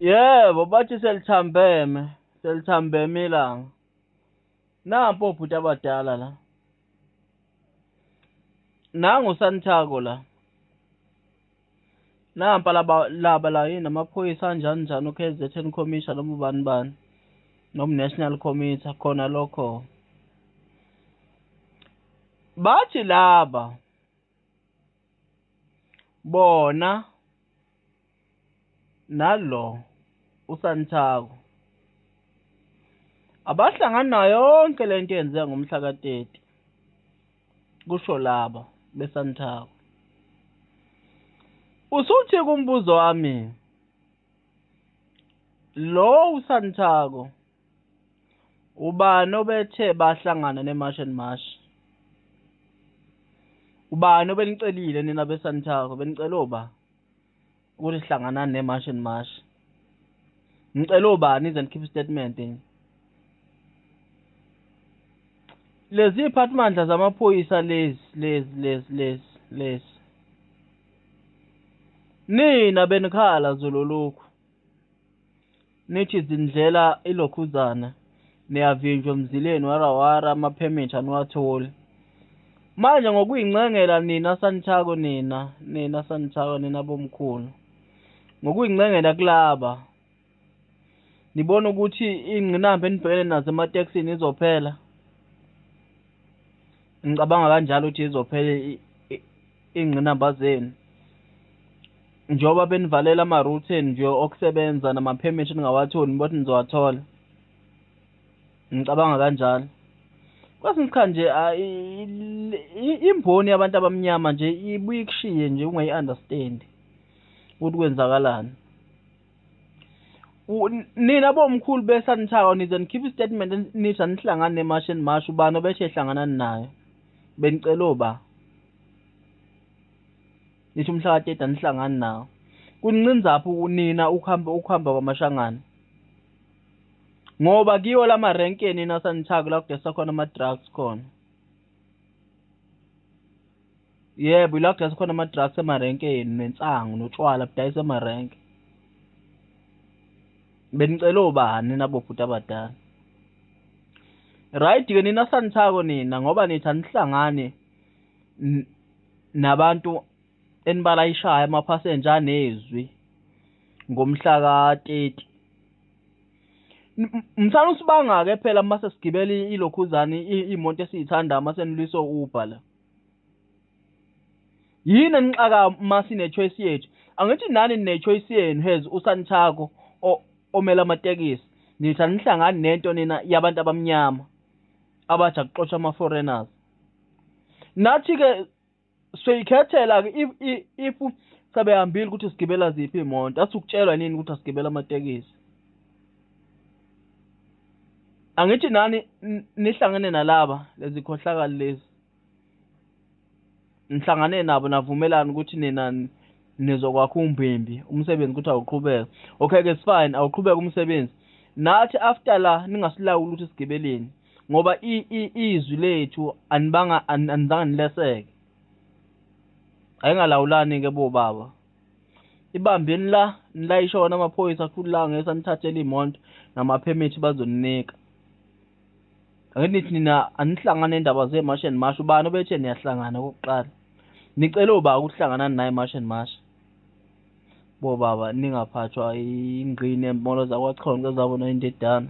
Yebo, bathi selithambeme ilanga. Nampo obhuti abadala la. Nangu uSantago la. Nampa laba la yini amaphoyisa anjani njani u-KZN Commission noma ubani bani noma National Committee khona lokho. Bathi laba bona nalo uSantago abahlangana nayo yonke lento yenzeka ngomhla ka-30 kusho laba beSantago. Usuthi kumbuzo wami lo uSantago ubani obethe bahlangana neMarch and March? Ubani obenicelile nina beSantago? Benicela uba ukuthi sihlangana neMarch and March. Ngicela ubani ize nikhiphe statement yini? Lezi iphathimandla zamaphoyisa lezi nina benikhala zululukhu nithi izindlela ilokhuzana niyavinjwa emzileni warawara ama-permit aniwatholi. Manje ngokuyingcengela nina Santago nina Santago nina bomkhulu ngokuyingcengela kulaba nibona ukuthi ingqinamba enibhekene nazo ematekisini izophela. Ngicabanga kanjalo ukuthi izophela ingqinamba zenu njengoba benivalela ama-route nje okusebenza nama-permit ningawatholi nibothi nizowathola. Ngicabanga kanjalo. Kwesinye isikhathi nje imboni yabantu abamnyama nje ibuye ikushiye nje ungayi-understand ukuthi kwenzakalani. Nina bomkhulu beSantago nize nikhiphe istatement nithi anihlangane neMarch and March. Ubani obethe ehlangana nayo? Benicela uba nithi umhla ka-30 anihlangani nawo. Kunincinzaphi nina ukuhamba kwamashangana? Ngoba kiyo lama renke nina Santago la kudesa khona ama-drugs khona. Yebo, la kudesa khona ama-drugs emarenkeni nensangu notshwala budayisa emarenke. Benicela ubani nina bobhuti abadala? Right-ke nina Santago nina ngoba nithi anihlangane nabantu enibalayishayo ama-passenger anezwi ngomhla ka-30. Mthana usibanga-ke phela mase sigibela ilokhuzana imoto esiyithanda mase nilwisa Uber la. Yini enixaka mase ne-choice yethu? Angithi nani ne-choice yenu hez uSantago omela amatekisi. Nithi anihlangani nento nina yabantu abamnyama abathi akuxotsha ama-foreigners. Nathi-ke siyikhethela-ke if sabehambile ukuthi sigibela ziphi imoto. Asikutshelwa nini ukuthi asigibela amatekisi? Angithi nani nihlangene nalaba lezi khohlakali lezi. Nihlangane nabo navumelana ukuthi nina nizokwakha umbimbi umsebenzi ukuthi awuqhubeka. Okay-ke fine, awuqhubeka umsebenzi. Nathi after la ningasilawuli ukuthi sigibeleni ngoba izwi lethu anizange nileseke. Ayingalawulani-ke bobaba. Ibambeni la nilayisha wona amaphoyisa futhi la ngeke sanithathele imoto nama-permit bazoninika. Angithi nina anihlangane endaba ze-March and March. Ubani obethe niyahlangana kokuqala? Nicela uba ukuhlangana naye March and March. Bobaba ningaphathwa ingqini emolo zakwachonke zabona indedana.